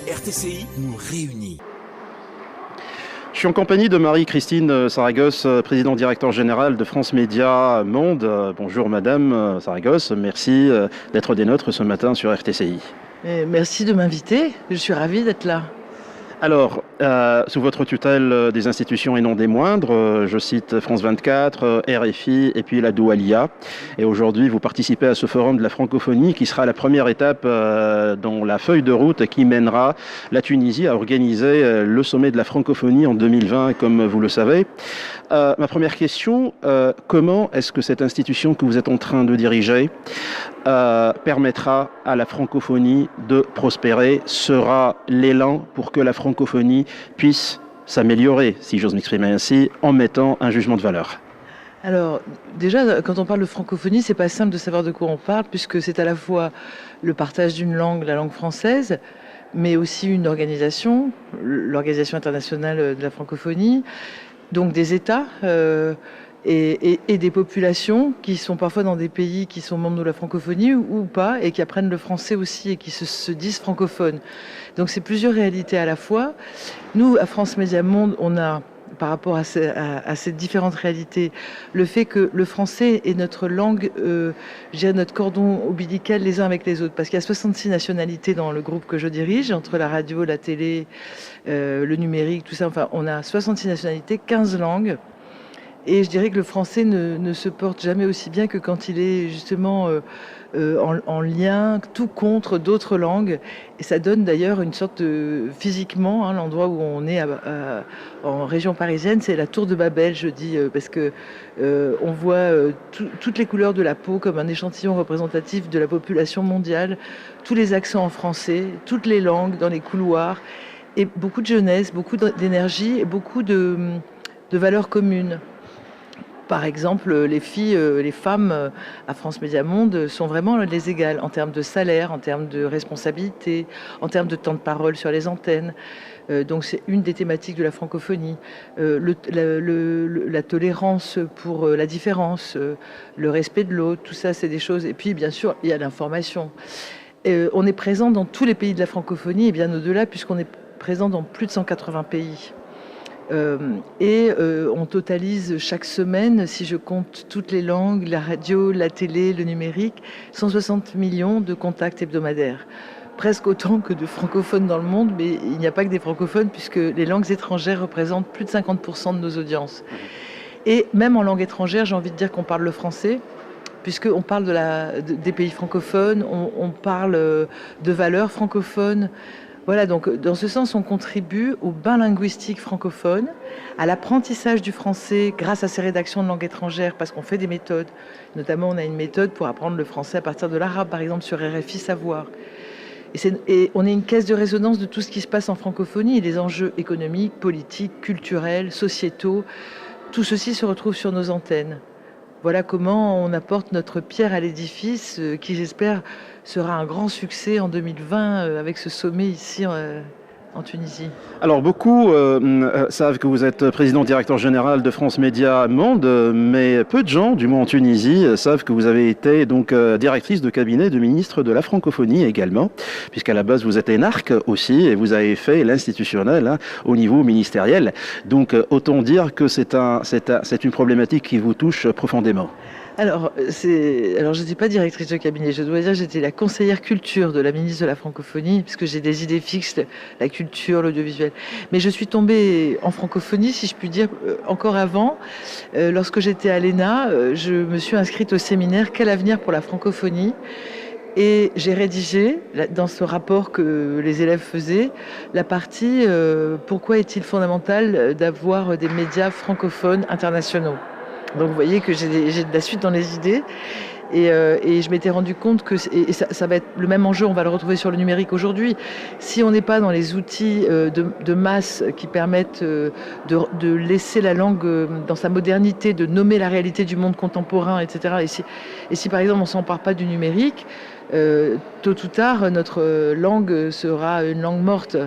RTCI nous réunit. Je suis en compagnie de Marie-Christine Saragosse, présidente directeur général de France Média Monde. Bonjour Madame Saragosse, merci d'être des nôtres ce matin sur RTCI. Merci de m'inviter, je suis ravie d'être là. Alors, sous votre tutelle des institutions et non des moindres, je cite France 24, RFI et puis la Doualia. Et aujourd'hui, vous participez à ce forum de la francophonie qui sera la première étape dans la feuille de route qui mènera la Tunisie à organiser le sommet de la francophonie en 2020, comme vous le savez. Ma première question, comment est-ce que cette institution que vous êtes en train de diriger permettra à la francophonie de prospérer, sera l'élan pour que la francophonie puisse s'améliorer, si j'ose m'exprimer ainsi, en mettant un jugement de valeur? Alors, déjà, quand on parle de francophonie, c'est pas simple de savoir de quoi on parle, puisque c'est à la fois le partage d'une langue, la langue française, mais aussi une organisation, l'Organisation internationale de la francophonie, donc des États et des populations qui sont parfois dans des pays qui sont membres de la francophonie ou pas, et qui apprennent le français aussi et qui se disent francophones. Donc c'est plusieurs réalités à la fois. Nous, à France Média Monde, on a, par rapport à ces différentes réalités, le fait que le français est notre langue, notre cordon ombilical les uns avec les autres. Parce qu'il y a 66 nationalités dans le groupe que je dirige, entre la radio, la télé, le numérique, tout ça. Enfin, on a 66 nationalités, 15 langues. Et je dirais que le français ne se porte jamais aussi bien que quand il est justement en lien, tout contre d'autres langues. Et ça donne d'ailleurs une sorte de... Physiquement, l'endroit où on est en région parisienne, c'est la tour de Babel, je dis, parce que on voit toutes les couleurs de la peau comme un échantillon représentatif de la population mondiale, tous les accents en français, toutes les langues dans les couloirs, et beaucoup de jeunesse, beaucoup d'énergie et beaucoup de valeurs communes. Par exemple, les filles, les femmes à France Média Monde sont vraiment les égales en termes de salaire, en termes de responsabilité, en termes de temps de parole sur les antennes. Donc c'est une des thématiques de la francophonie. La tolérance pour la différence, le respect de l'autre, tout ça c'est des choses. Et puis bien sûr, il y a l'information. On est présent dans tous les pays de la francophonie et bien au-delà puisqu'on est présent dans plus de 180 pays. On totalise chaque semaine, si je compte toutes les langues, la radio, la télé, le numérique, 160 millions de contacts hebdomadaires. Presque autant que de francophones dans le monde, mais il n'y a pas que des francophones puisque les langues étrangères représentent plus de 50% de nos audiences. Et même en langue étrangère, j'ai envie de dire qu'on parle le français, puisqu'on parle des pays francophones, on parle de valeurs francophones. Voilà, donc dans ce sens, on contribue au bain linguistique francophone, à l'apprentissage du français grâce à ces rédactions de langue étrangère, parce qu'on fait des méthodes. Notamment, on a une méthode pour apprendre le français à partir de l'arabe, par exemple, sur RFI Savoir. Et on est une caisse de résonance de tout ce qui se passe en francophonie, et les enjeux économiques, politiques, culturels, sociétaux. Tout ceci se retrouve sur nos antennes. Voilà comment on apporte notre pierre à l'édifice qui, j'espère, sera un grand succès en 2020 avec ce sommet ici en Tunisie. Alors beaucoup savent que vous êtes président directeur général de France Média Monde, mais peu de gens, du moins en Tunisie, savent que vous avez été donc directrice de cabinet de ministre de la francophonie également, puisqu'à la base vous êtes énarque aussi et vous avez fait l'institutionnel au niveau ministériel. Donc autant dire que c'est une problématique qui vous touche profondément. Alors, je n'étais pas directrice de cabinet, je dois dire que j'étais la conseillère culture de la ministre de la francophonie, puisque j'ai des idées fixes, la culture, l'audiovisuel. Mais je suis tombée en francophonie, si je puis dire, encore avant. Lorsque j'étais à l'ENA, je me suis inscrite au séminaire « Quel avenir pour la francophonie ?» Et j'ai rédigé, dans ce rapport que les élèves faisaient, la partie « Pourquoi est-il fondamental d'avoir des médias francophones internationaux ?» Donc vous voyez que j'ai de la suite dans les idées et je m'étais rendu compte que ça va être le même enjeu, on va le retrouver sur le numérique aujourd'hui. Si on n'est pas dans les outils de masse qui permettent de laisser la langue dans sa modernité, de nommer la réalité du monde contemporain, etc. Et si par exemple on ne s'empare pas du numérique, tôt ou tard, notre langue sera une langue morte.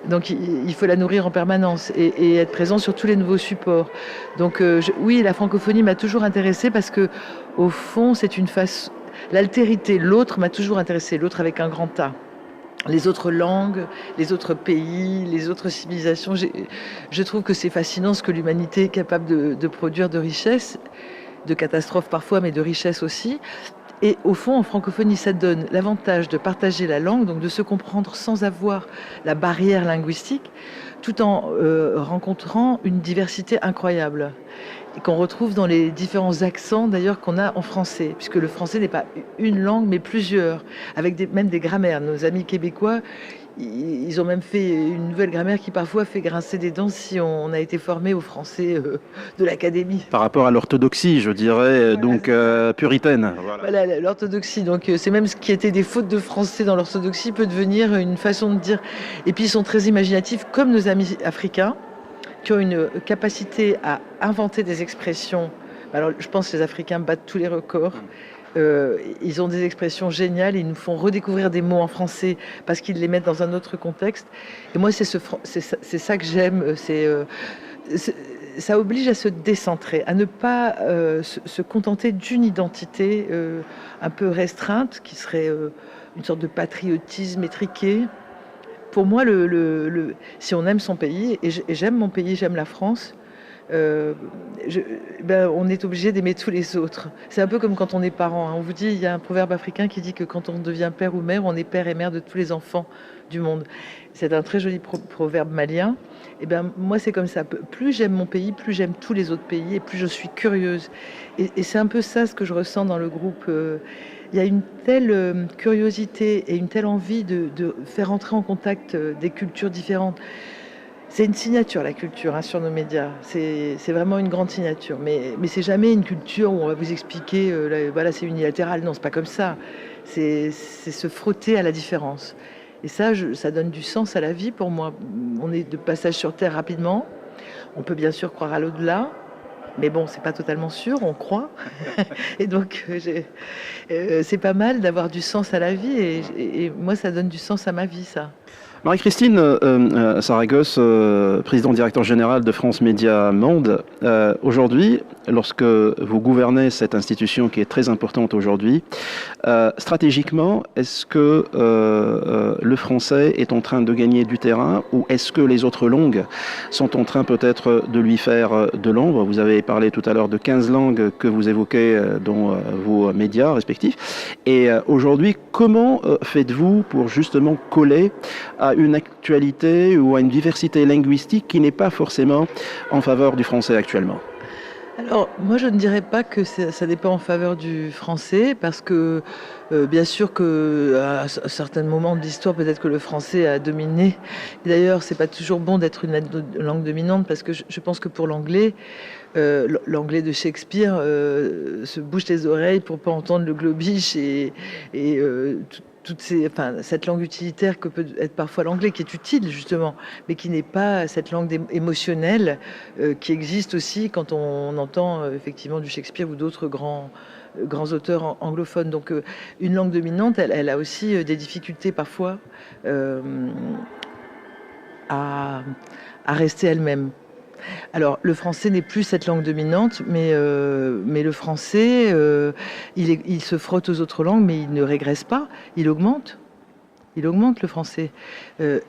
Donc il faut la nourrir en permanence et être présent sur tous les nouveaux supports. Donc oui, la francophonie m'a toujours intéressée parce que, au fond, c'est une face... L'altérité, l'autre m'a toujours intéressée, l'autre avec un grand A. les autres langues, les autres pays, les autres civilisations. Je trouve que c'est fascinant ce que l'humanité est capable de produire de richesses, de catastrophes parfois, mais de richesses aussi. Et au fond, en francophonie, ça donne l'avantage de partager la langue, donc de se comprendre sans avoir la barrière linguistique, tout en rencontrant une diversité incroyable, et qu'on retrouve dans les différents accents d'ailleurs qu'on a en français, puisque le français n'est pas une langue, mais plusieurs, avec même des grammaires. Nos amis québécois, ils ont même fait une nouvelle grammaire qui parfois fait grincer des dents si on a été formé au français de l'académie. Par rapport à l'orthodoxie, je dirais, donc puritaine. Voilà, l'orthodoxie. Donc c'est même ce qui était des fautes de français dans l'orthodoxie peut devenir une façon de dire. Et puis ils sont très imaginatifs, comme nos amis africains, qui ont une capacité à inventer des expressions. Alors je pense que les Africains battent tous les records. Ils ont des expressions géniales, ils nous font redécouvrir des mots en français parce qu'ils les mettent dans un autre contexte. Et moi, c'est ça que j'aime. Ça oblige à se décentrer, à ne pas se contenter d'une identité un peu restreinte, qui serait une sorte de patriotisme étriqué. Pour moi, si on aime son pays, et j'aime mon pays, j'aime la France, on est obligé d'aimer tous les autres. C'est un peu comme quand on est parent. On vous dit, il y a un proverbe africain qui dit que quand on devient père ou mère, on est père et mère de tous les enfants du monde. C'est un très joli proverbe malien. Et moi, c'est comme ça. Plus j'aime mon pays, plus j'aime tous les autres pays, et plus je suis curieuse. Et c'est un peu ça ce que je ressens dans le groupe. Il y a une telle curiosité et une telle envie de faire entrer en contact des cultures différentes. C'est une signature, la culture, sur nos médias. C'est vraiment une grande signature. Mais c'est jamais une culture où on va vous expliquer, voilà, c'est unilatéral. Non, c'est pas comme ça. C'est se frotter à la différence. Et ça, ça donne du sens à la vie pour moi. On est de passage sur Terre rapidement. On peut bien sûr croire à l'au-delà. Mais bon, c'est pas totalement sûr, on croit. Et donc, c'est pas mal d'avoir du sens à la vie. Et moi, ça donne du sens à ma vie, ça. Marie-Christine Saragosse, présidente directeur générale de France Média Monde, aujourd'hui, lorsque vous gouvernez cette institution qui est très importante aujourd'hui, stratégiquement, est-ce que le français est en train de gagner du terrain ou est-ce que les autres langues sont en train peut-être de lui faire de l'ombre? Vous avez parlé tout à l'heure de 15 langues que vous évoquez dans vos médias respectifs. Et aujourd'hui, comment faites-vous pour justement coller à une actualité ou à une diversité linguistique qui n'est pas forcément en faveur du français actuellement? Alors, moi, je ne dirais pas que ça n'est pas en faveur du français, parce que, bien sûr qu'à certains moments de l'histoire, peut-être que le français a dominé. Et d'ailleurs, c'est pas toujours bon d'être une langue dominante, parce que je pense que pour l'anglais de Shakespeare se bouche les oreilles pour pas entendre le globish et cette langue utilitaire que peut être parfois l'anglais, qui est utile justement, mais qui n'est pas cette langue émotionnelle qui existe aussi quand on entend effectivement du Shakespeare ou d'autres grands auteurs anglophones. Donc une langue dominante, elle a aussi des difficultés parfois à rester elle-même. Alors, le français n'est plus cette langue dominante, mais le français, il se frotte aux autres langues, mais il ne régresse pas, il augmente. Il augmente le français.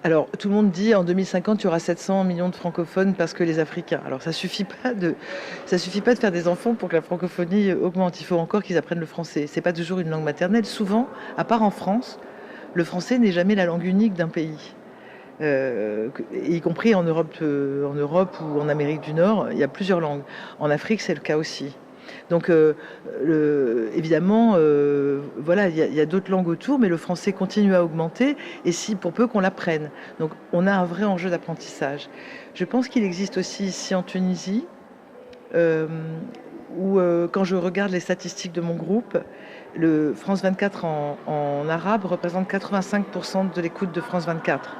Alors, tout le monde dit en 2050, il y aura 700 millions de francophones parce que les Africains. Alors, ça suffit pas de faire des enfants pour que la francophonie augmente. Il faut encore qu'ils apprennent le français. C'est pas toujours une langue maternelle. Souvent, à part en France, le français n'est jamais la langue unique d'un pays. Y compris en Europe ou en Amérique du Nord, il y a plusieurs langues. En Afrique, c'est le cas aussi. Donc, évidemment, voilà, il y a d'autres langues autour, mais le français continue à augmenter, et si pour peu qu'on l'apprenne. Donc, on a un vrai enjeu d'apprentissage. Je pense qu'il existe aussi ici en Tunisie, où quand je regarde les statistiques de mon groupe, le France 24 en arabe représente 85% de l'écoute de France 24.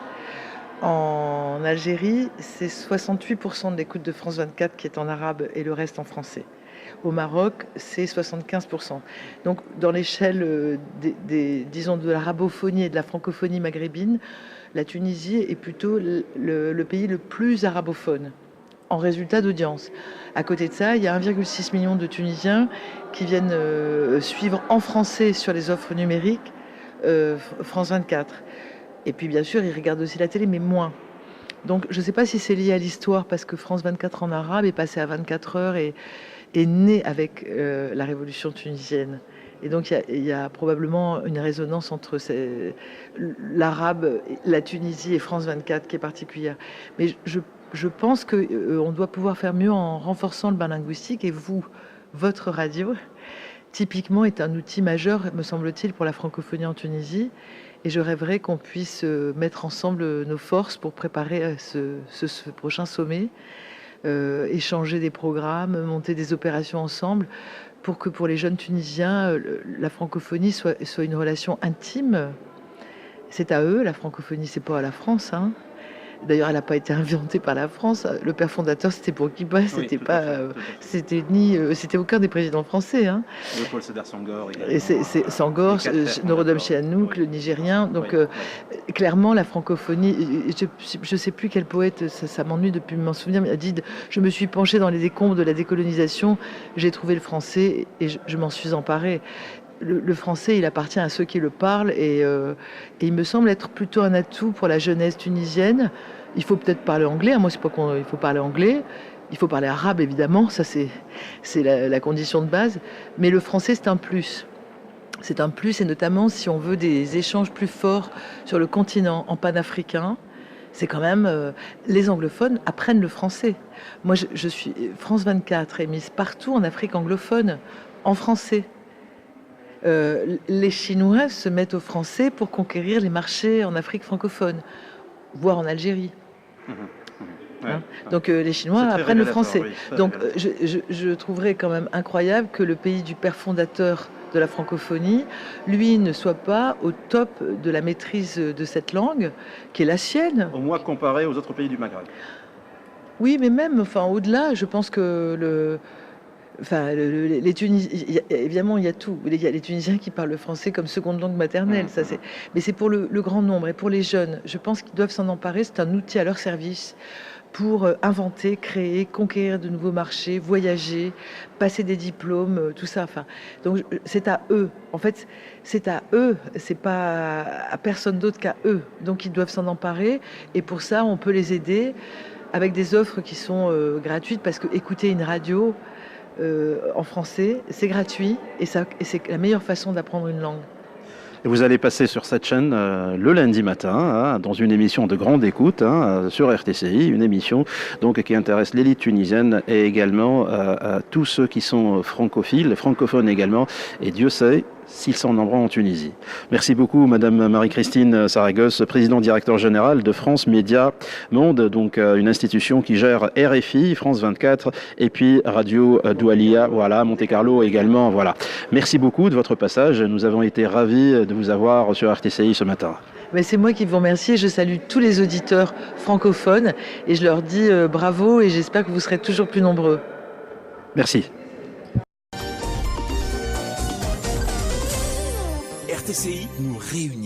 En Algérie, c'est 68% de l'écoute de France 24 qui est en arabe et le reste en français. Au Maroc, c'est 75%. Donc, dans l'échelle disons, de l'arabophonie et de la francophonie maghrébine, la Tunisie est plutôt le pays le plus arabophone en résultat d'audience. À côté de ça, il y a 1,6 million de Tunisiens qui viennent suivre en français sur les offres numériques France 24. Et puis bien sûr, ils regardent aussi la télé, mais moins. Donc je ne sais pas si c'est lié à l'histoire, parce que France 24 en arabe est passé à 24 heures et est né avec la révolution tunisienne. Et donc il y a probablement une résonance entre l'arabe, la Tunisie et France 24 qui est particulière. Mais je pense qu'on doit pouvoir faire mieux en renforçant le bain linguistique. Et vous, votre radio, typiquement, est un outil majeur, me semble-t-il, pour la francophonie en Tunisie. Et je rêverais qu'on puisse mettre ensemble nos forces pour préparer ce prochain sommet, échanger des programmes, monter des opérations ensemble, pour que pour les jeunes Tunisiens, la francophonie soit une relation intime. C'est à eux, la francophonie, c'est pas à la France, hein. D'ailleurs, elle n'a pas été inventée par la France. Le père fondateur, c'était Bourguiba, c'était pas, c'était aucun des présidents français, hein. Paul Sédar Senghor. Et c'est Senghor, Norodom Sihanouk, le Nigérien. Donc, clairement, la francophonie. Je ne sais plus quel poète, ça m'ennuie depuis m'en souvenir, mais a dit je me suis penché dans les décombres de la décolonisation, j'ai trouvé le français et je m'en suis emparé. Le français, il appartient à ceux qui le parlent et il me semble être plutôt un atout pour la jeunesse tunisienne. Il faut peut-être parler anglais. Moi, c'est pas qu'il faut parler anglais. Il faut parler arabe, évidemment. Ça, c'est la condition de base. Mais le français, c'est un plus. C'est un plus, et notamment si on veut des échanges plus forts sur le continent en panafricain. C'est quand même... les anglophones apprennent le français. Moi, je suis... France 24 est mise partout en Afrique anglophone, en français. Les Chinois se mettent au français pour conquérir les marchés en Afrique francophone, voire en Algérie. Hein. Donc les Chinois apprennent le français. Oui, donc je trouverais quand même incroyable que le pays du père fondateur de la francophonie, lui, ne soit pas au top de la maîtrise de cette langue, qui est la sienne. Au moins comparé aux autres pays du Maghreb. Oui, mais même, enfin, au-delà, je pense que les Tunisiens, évidemment, il y a tout. Il y a les Tunisiens qui parlent le français comme seconde langue maternelle. Mais c'est pour le grand nombre et pour les jeunes. Je pense qu'ils doivent s'en emparer. C'est un outil à leur service pour inventer, créer, conquérir de nouveaux marchés, voyager, passer des diplômes, tout ça. Enfin, donc c'est à eux. En fait, c'est à eux. C'est pas à personne d'autre qu'à eux. Donc ils doivent s'en emparer. Et pour ça, on peut les aider avec des offres qui sont gratuites, parce que écouter une radio en français, c'est gratuit et c'est la meilleure façon d'apprendre une langue. Et vous allez passer sur cette chaîne le lundi matin, hein, dans une émission de grande écoute, hein, sur RTCI, une émission donc qui intéresse l'élite tunisienne et également tous ceux qui sont francophiles, francophones également, et Dieu sait s'ils sont nombreux en Tunisie. Merci beaucoup, Madame Marie-Christine Saragosse, présidente directeur général de France Média Monde, donc une institution qui gère RFI, France 24, et puis Radio Doualiya, voilà, Monte Carlo également, voilà. Merci beaucoup de votre passage. Nous avons été ravis de vous avoir sur RTCI ce matin. Mais c'est moi qui vous remercie. Je salue tous les auditeurs francophones et je leur dis bravo et j'espère que vous serez toujours plus nombreux. Merci. RTCI nous réunit.